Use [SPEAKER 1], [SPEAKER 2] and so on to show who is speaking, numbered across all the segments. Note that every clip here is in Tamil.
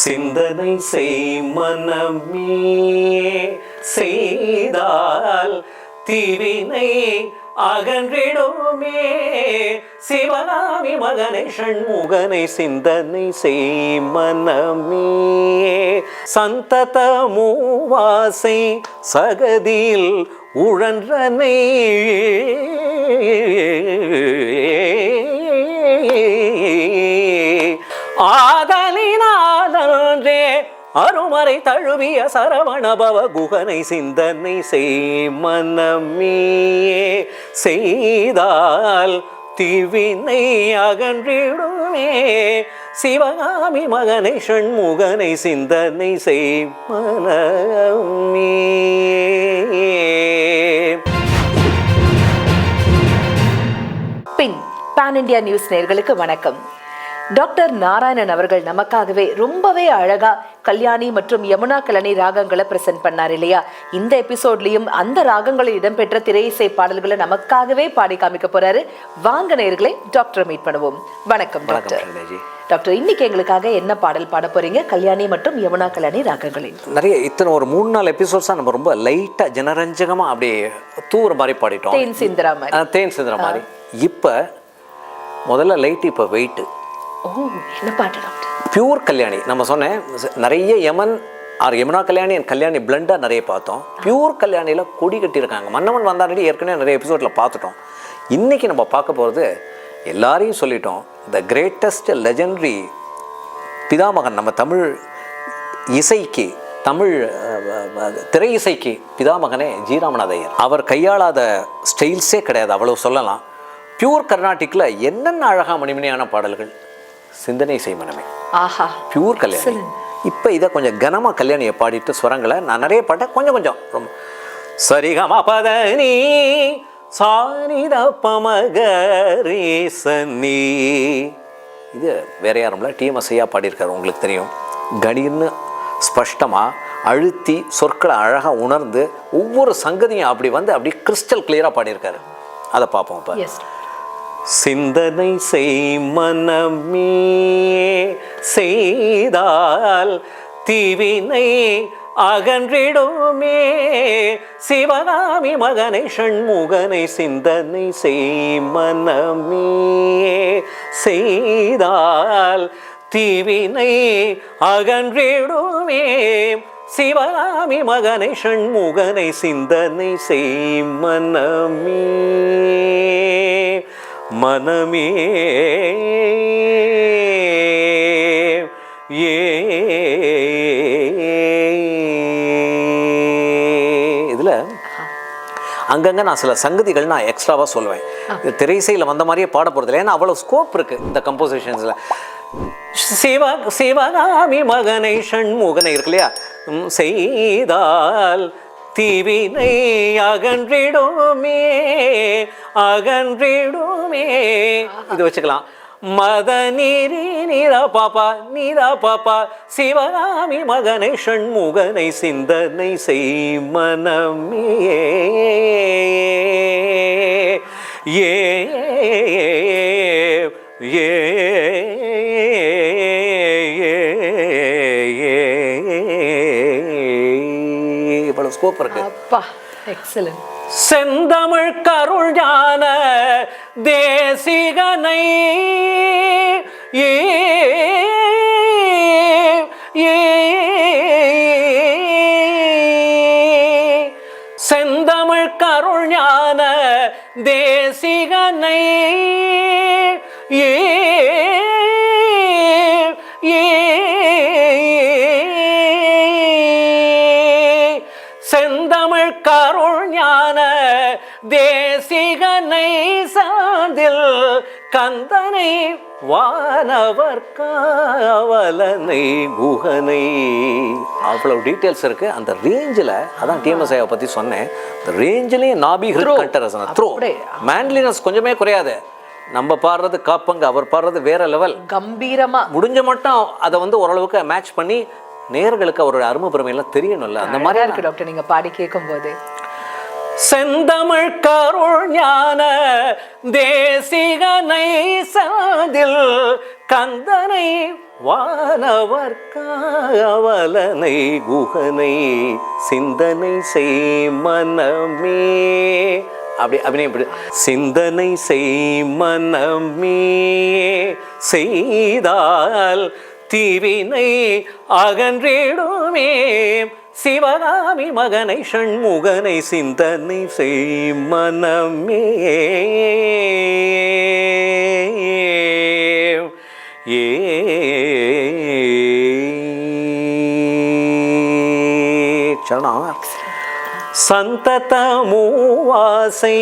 [SPEAKER 1] சிந்தனை செய் மனமே, செய்தால் தீவினை அகன்றிடுமே. சிவகாமி மகனை ஷண்முகனை சிந்தனை செய் மனமே, சந்தத மூவாசை சகதியில் உழன்றனை ஆதலினாலே அருமறை தழுவிய சரவணபவ குகனை சிந்தனை செய் மனமே, செய்தால் தீவினை அகன்றிடுமே. சிவகாமி மகனை ஷண்முகனை சிந்தனை செய் மனமே.
[SPEAKER 2] பின் பான் இண்டியா நியூஸ் நேயர்களுக்கு வணக்கம். டாக்டர் நாராயணன் அவர்கள் நமக்காகவே ரொம்பவே அழகா கல்யாணி மற்றும் யமுனா கல்யாணி ராகங்களை பிரசன்ட் பண்ணார் இல்லையா? இந்த எபிசோட்லயும் அந்த ராகங்களில் இடம்பெற்ற திரை இசை பாடல்களை நமக்காகவே பாடி காமிக்க போறாரு. வாங்க நேயர்களே, டாக்டர் மீட் பண்ணுவோம். வணக்கம் டாக்டர். டாக்டர், இன்னைக்கு எங்களுக்காக என்ன பாடல் பாட போறீங்க? கல்யாணி மற்றும் யமுனா கல்யாணி ராகங்களில்
[SPEAKER 1] நிறைய இத்தனை ஒரு 3-4 எபிசோட்ஸா நம்ம ரொம்ப லைட்டா ஜனரஞ்சகமா அப்படியே தூர மாதிரி பாடிட்டோம்.
[SPEAKER 2] தேன் சிந்திரா
[SPEAKER 1] மாதிரி. இப்ப முதல்ல லைட், இப்ப வெயிட்.
[SPEAKER 2] என்ன பாட்டு டாக்டர்?
[SPEAKER 1] பியூர் கல்யாணி. நம்ம சொன்னேன் நிறைய யமன் ஆர் யமுனா கல்யாணி அண்ட் கல்யாணி பிளண்டா நிறைய பார்த்தோம். பியூர் கல்யாணியில கொடி கட்டியிருக்காங்க. மன்னவன் வந்தாடி ஏற்கனவே நிறைய எபிசோட்ல பார்த்துட்டோம். இன்னைக்கு நம்ம பார்க்க போறது எல்லாரையும் சொல்லிட்டோம், த கிரேட்டஸ்ட் லெஜெண்டரி பிதாமகன், நம்ம தமிழ் இசைக்கு, தமிழ் திரை இசைக்கு பிதாமகனே ஜி ராமநாத ஐயர். அவர் கையாளாத ஸ்டைல்ஸே கிடையாது, அவ்வளவு சொல்லலாம். பியூர் கர்நாடிக்கில் என்னென்ன அழகா மணிமணியான பாடல்கள். சிந்தனை செய் மனமே, ஆஹா, பியூர் கல்யாணி. இப்போ இதை கொஞ்சம் கனமா கல்யாணியை பாடிட்டு ஸ்வரங்களை நான் நிறைய பாட்டேன், கொஞ்சம் கொஞ்சம் ரொம்ப சரிகமா பதனி சானித பமகரீசனி. இது வேற யாரும் இல்லை, டிஎம்எஸ் ஐயா பாடியிருக்காரு, உங்களுக்கு தெரியும். கணீர்னு ஸ்பஷ்டமாக அழுத்தி சொற்களை அழகாக உணர்ந்து ஒவ்வொரு சங்கதியும் அப்படி வந்து அப்படி கிறிஸ்டல் கிளியராக பாடியிருக்காரு. அதை பார்ப்போம் இப்போ. சிந்தனை செய் மனமே, செய்தால் தீவினை அகன்றிடுமே. சிவகாமி மகனை ஷண்முகனை சிந்தனை செய் மனமே, செய்தால் தீவினை அகன்றிடுமே. சிவகாமி மகனை ஷண்முகனை சிந்தனை செய் மனமே. மனமே இதுல அங்கங்க நான் சில சங்கதிகள் நான் எக்ஸ்ட்ராவா சொல்லுவேன். திரைசையில் வந்த மாதிரியே பாட போறதில்லை, ஏன்னா அவ்வளவு ஸ்கோப் இருக்கு இந்த கம்போசிஷன்ஸ்ல. சிவகாமி மகனை ஷண்முகனை இருக்கு இல்லையா, செய்தால் தீவினை அகன்றிடுமே, அகன்றிடுமே. இது வச்சுக்கலாம். மத நீரி நீதா பாப்பா நீதா பாப்பா. சிவகாமி மகனை ஷண்முகனை சிந்தனை செய் மனமே. ஏ ஏ ஸ்கோப் இருக்கு. அப்பா, எக்ஸலென்ட். செந்தமிழ் கருள் ஞான தேசிகனை செந்தமிழ் கருள் ஞான தேசிகனை செந்தமிழ் கருள் ஞான தேசிகனை சார்ந்தில் கந்தனை வானவர் காவலனை குகனை. அவ்வளவு டீட்டெயில்ஸ் இருக்கு அந்த ரேஞ்சில். அதான் டிஎம்எஸ் ஐயாவை பற்றி சொன்னேன். இந்த ரேஞ்சிலேயே நாபி ஹிருத் கண்டரசன த்ரோ மேன்லினஸ் கொஞ்சமே குறையாது. நம்ம பாடுறது காப்பங்க, அவர் பாடுறது வேற லெவல், கம்பீரமா. முடிஞ்ச மட்டும் அதை வந்து ஓரளவுக்கு மேட்ச் பண்ணி நேர்களுக்கு அவரோட அருமை பெருமையெல்லாம் தெரியணும்ல. அந்த மாதிரி இருக்கு டாக்டர் நீங்க பாடி கேட்கும் போது. செந்தமிழ் கருள் ஞான தேசிகனை சாதில் கந்தனை வானவர் காவலனை குகனை சிந்தனை செய் மனமே. அப்படி அப்படி சிந்தனை செய் மனமே செய்தால் தீவினை அகன்றிடுமே. சிவகாமி மகனை ஷண்முகனை சிந்தனை செய் மனமே. சந்தத மூவாசை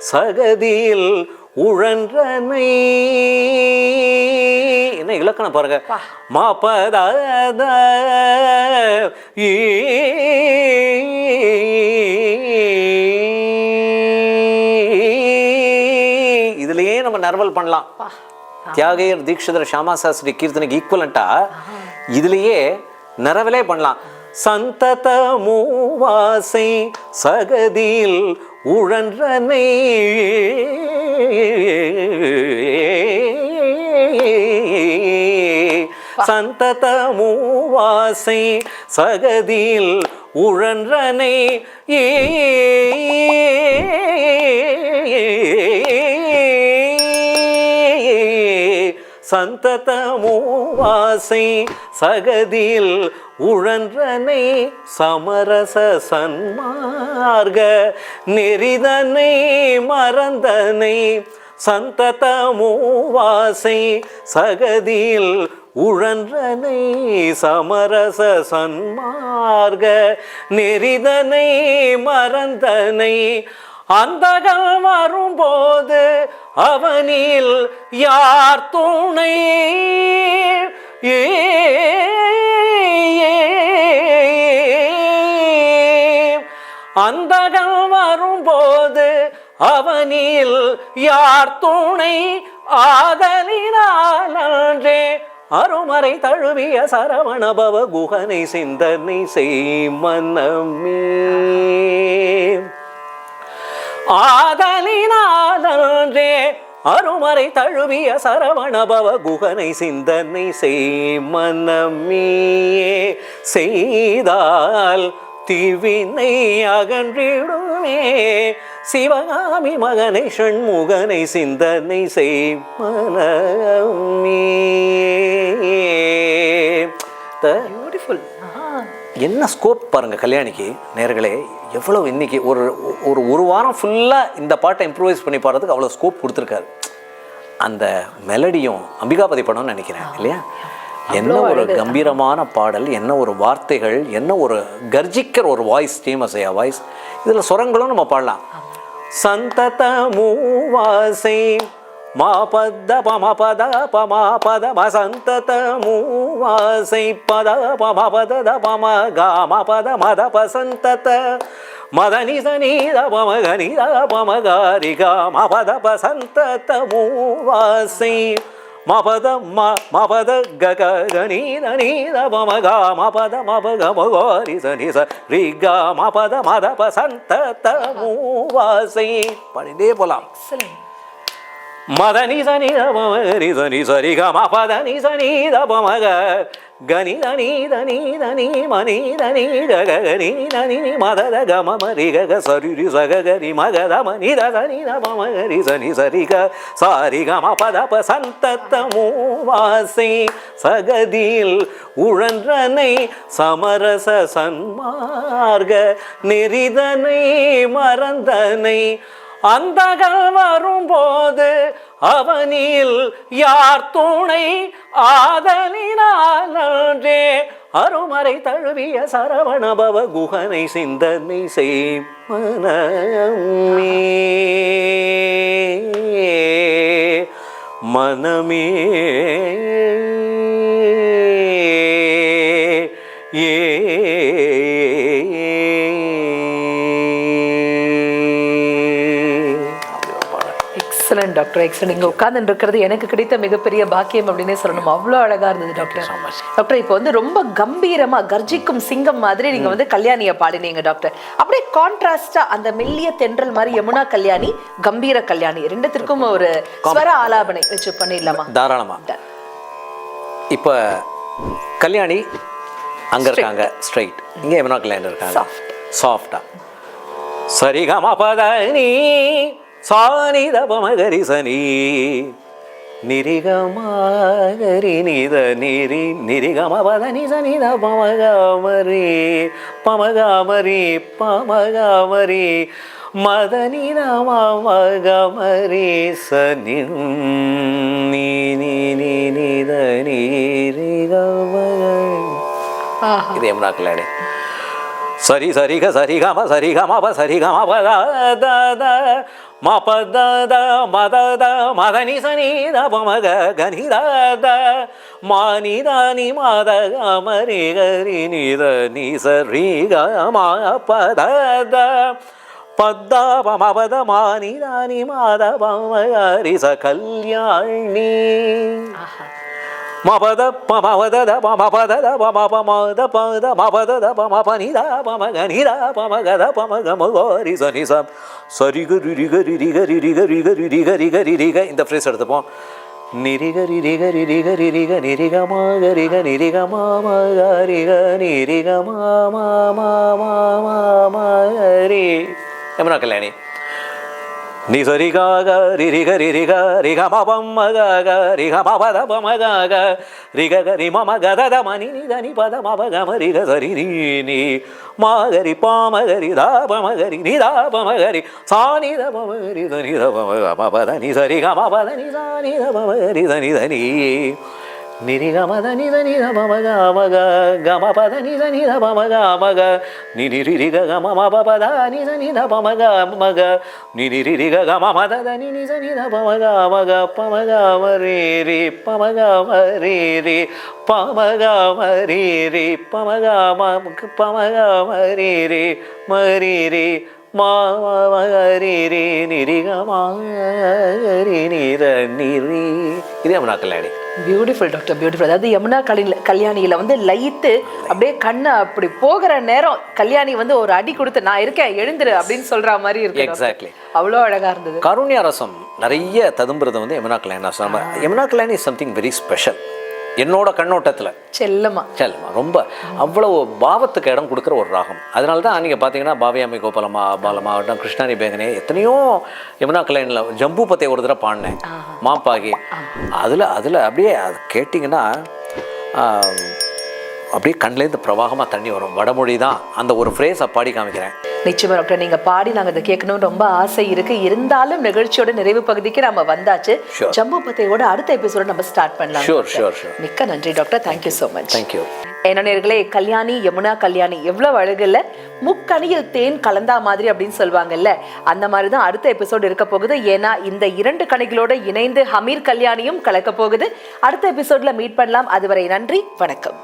[SPEAKER 1] சகதியில் உழன்றனை. என்ன இலக்கணம் பாருங்க. மாபத இதுலயே நம்ம நர்வல் பண்ணலாம். தியாகையர் தீட்சிதர் ஷாமா சாஸ்திரி கீர்த்தனைக்கு ஈக்குவலண்டா இதுலயே நிறவலே பண்ணலாம். சந்தத மூவாசை சகதியில் உழன்றனை சந்தத மூவாசை சகதியில் உழன்றனை சந்தத மூவாசை சகதியில் உழன்றனை சமரச சன்மார்க நெறிதனை மறந்தனை. சந்தத மூவாசை சகதியில் உழன்றனை சமரச சன்மார்க நெறிதனை மறந்தனை. அந்தகள் வரும்போது அவனில் யார் துணை. அந்தகள் வரும்போது அவனில் யார் துணை. ஆதலினாலே அருமறை தழுவிய சரவணபவ குகனை சிந்தனை செய் மனமே. ஆதலினாலே அருமறை தழுவிய சரவணபவ குகனை சிந்தனை செய் மனமே. செய்தால் தீவினை அகன்றிடுமே. சிவகாமி மகனை ஷண்முகனை சிந்தனை செய் மனமே.
[SPEAKER 2] பியூட்டிஃபுல்.
[SPEAKER 1] என்ன ஸ்கோப் பாருங்க கல்யாணிக்கு. நேர்களே எவ்வளவு இன்னைக்கு ஒரு வாரம் ஃபுல்லாக இந்த பாட்டை இம்ப்ரூவைஸ் பண்ணி பாடுறதுக்கு அவ்வளோ ஸ்கோப் கொடுத்துருக்காரு. அந்த மெலடியும் அம்பிகாபதி படம்னு நினைக்கிறேன் இல்லையா? என்ன ஒரு கம்பீரமான பாடல், என்ன ஒரு வார்த்தைகள், என்ன ஒரு கர்ஜிக்கிற ஒரு வாய்ஸ், ஸ்ரீமசையா வாய்ஸ். இதில் சுரங்களும் நம்ம பாடலாம். சந்தத மூவாசை மாபத பமபத பமபத மசந்தத மூவாசை பத பமபத பம காமபத மத பசந்தத மதனித நீத பமகனித பமகாரி காமபத பசந்தத மூவாசை மபத மபத ககனீத நீத பமகா மபத மபக மகாரி சனிச ரிகா மபத மத பசந்தத மூவாசை. படிதே போலாம். மதனி சனி தமரி சனி சரி க மபத நி சனி தமக கனி தனி தனி தனி மணி தனி கனி தனி மதத கமரி க சரி சகரி மகத மணி தனி தமரி சனி சரி க சாரி க மபத பசந்தத மூவாசை சகதியில் உழன்றனை சமரச சன்மார்க நெறிதனை மறந்தனை. அந்தகள் வரும்போது அவனில் யார் துணை. ஆதலினாலே அருமறை தழுவிய சரவணபவ குகனை சிந்தனை செய் மனமே. மனமே ஏ
[SPEAKER 2] எக்ஸலன்ட் டாக்டர், எக்ஸலன்ட். இங்கே உட்கார்ந்து இருக்கிறது எனக்கு கிடைத்த மிகப்பெரிய பாக்கியம் அப்படின்னே சொல்லணும். அவ்வளோ அழகா இருந்தது டாக்டர். டாக்டர் இப்போ வந்து ரொம்ப கம்பீரமா கர்ஜிக்கும் சிங்கம் மாதிரி நீங்க வந்து கல்யாணியை பாடினீங்க டாக்டர். அப்படியே கான்ட்ராஸ்டா அந்த மெல்லிய தென்றல் மாதிரி யமுனா கல்யாணி, கம்பீர கல்யாணி, ரெண்டுத்திற்கும் ஒரு ஸ்வர ஆலாபனை வச்சு பண்ணிடலாமா?
[SPEAKER 1] தாராளமா. இப்போ கல்யாணி அங்கே இருக்காங்க ஸ்ட்ரைட், இங்கே யமுனா கல்யாணி இருக்காங்க சாஃப்டா. சரிகம பதனி சானி தபமகரி சனி நிரிகமாகரி நித நிரி நிரிகம பதனி சனி தபமகமரி பமகமரி பமகமரி மதனி மகமரி சனி நீ நீ நீ நித நீரிகமகரி. இது யமுனா கல்யாணி. சரி சரிக சரிகம சரிகம சரிகம பத மபத மத மதனி சனி தபமக கனித மானிதானி மத கமரி கரி நித நீ சரிக மபத பத்த மபத மானிதானி மத பமகரி ச கல்யாணி. மபத பமவத பமபத பமபமத பத மபத பமபனித பமகனித பமகத பமகமகரி சனி ச சரிக ரிரிக ரிரிக ரிரிக ரிக ரிரிக ரிக ரிரிக. இந்த ஃப்ரேஸ் எடுத்துப்போம். நிரிக ரிரிக ரிரிக ரிரிக நிரிக மகரிக நிரிக மாமகரிக நிரிக மாமகரி. யமுனா கல்யாணி. நீ சரிகாக ரிரிக ரிரிக ரிக மபமக ரிக மபத பமக ரிக கரி மம கதத மணி நிதனி பத மபகம ரிக சரி நீ மகரி பாமகரி தாபமகரி நிதாபமகரி சானி தபமகரி தனி தபமக மபத நி சரிக மபத நி சானி தபமகரி தனி தனி நிரிகமத நித நித பமக மக கமபத நித நித பமக மக நிரிரிக கம மபத நித நித பமக மக நிரிரிக கம மத நி நித நித பமக மக பமக மரீரி பமக மரீரி பமக மரீரி பமக பமக மரீரி மரீரி மாமகரீரி நிரிகமாகரி நிர நிரி. இது Yamuna Kalyani.
[SPEAKER 2] Beautiful doctor, beautiful. அதாவது யமுனா கல்யாணியில வந்து லயித்து அப்படியே கண்ணை அப்படி போகிற நேரம் கல்யாணி வந்து ஒரு அடி கொடுத்து நான் இருக்கேன் எழுந்துரு அப்படின்னு சொல்ற மாதிரி இருக்கு.
[SPEAKER 1] எக்ஸாக்ட்லி.
[SPEAKER 2] அவ்வளோ அழகா இருந்தது.
[SPEAKER 1] காருண்ய ரசம் நிறைய ததும்புறது வந்து யமுனா கல்யாணி ரசம். Yamuna Kalyani is something very special என்னோட கண்ணோட்டத்தில்.
[SPEAKER 2] செல்லமா
[SPEAKER 1] ரொம்ப அவ்வளவு பாவத்துக்கு இடம் கொடுக்குற ஒரு ராகம். அதனால தான் நீங்கள் பார்த்தீங்கன்னா பாவியாமி கோபாலமா பாலமாகட்டும் கிருஷ்ணானி பேகனே எத்தனையோ யமுனா கல்யாணில் ஜம்பு பத்தை ஒரு தடவை பாடினேன் மாப்பாகி. அதில் அப்படியே அது கேட்டிங்கன்னா அப்படியே கண்லேருந்து பிரவாகமாக தண்ணி வரும். வடமொழி தான் அந்த ஒரு ஃப்ரேஸை பாடி காமிக்கிறேன்.
[SPEAKER 2] நிச்சயமா டாக்டர், நீங்க பாடி நாங்க அதை கேட்கணும்னு ரொம்ப ஆசை இருக்கு. இருந்தாலும் நிகழ்ச்சியோட நிறைவு பகுதிக்கு நம்ம வந்தாச்சு. ஜம்பு பத்தையோட அடுத்த எபிசோட நம்ம ஸ்டார்ட் பண்ணலாம்.
[SPEAKER 1] ஷூர்.
[SPEAKER 2] மிக்க நன்றி doctor. Thank you so much.
[SPEAKER 1] Thank you.
[SPEAKER 2] என்ன நேர்களே, கல்யாணி யமுனா கல்யாணி எவ்வளவு அழகுல முக்கணியில் தேன் கலந்தா மாதிரி அப்படின்னு சொல்லுவாங்கல்ல, அந்த மாதிரி தான் அடுத்த எபிசோடு இருக்க போகுது. ஏன்னா இந்த 2 கணிகளோட இணைந்து ஹமீர் கல்யாணியும் கலக்க போகுது. அடுத்த எபிசோட்ல மீட் பண்ணலாம். அதுவரை நன்றி, வணக்கம்.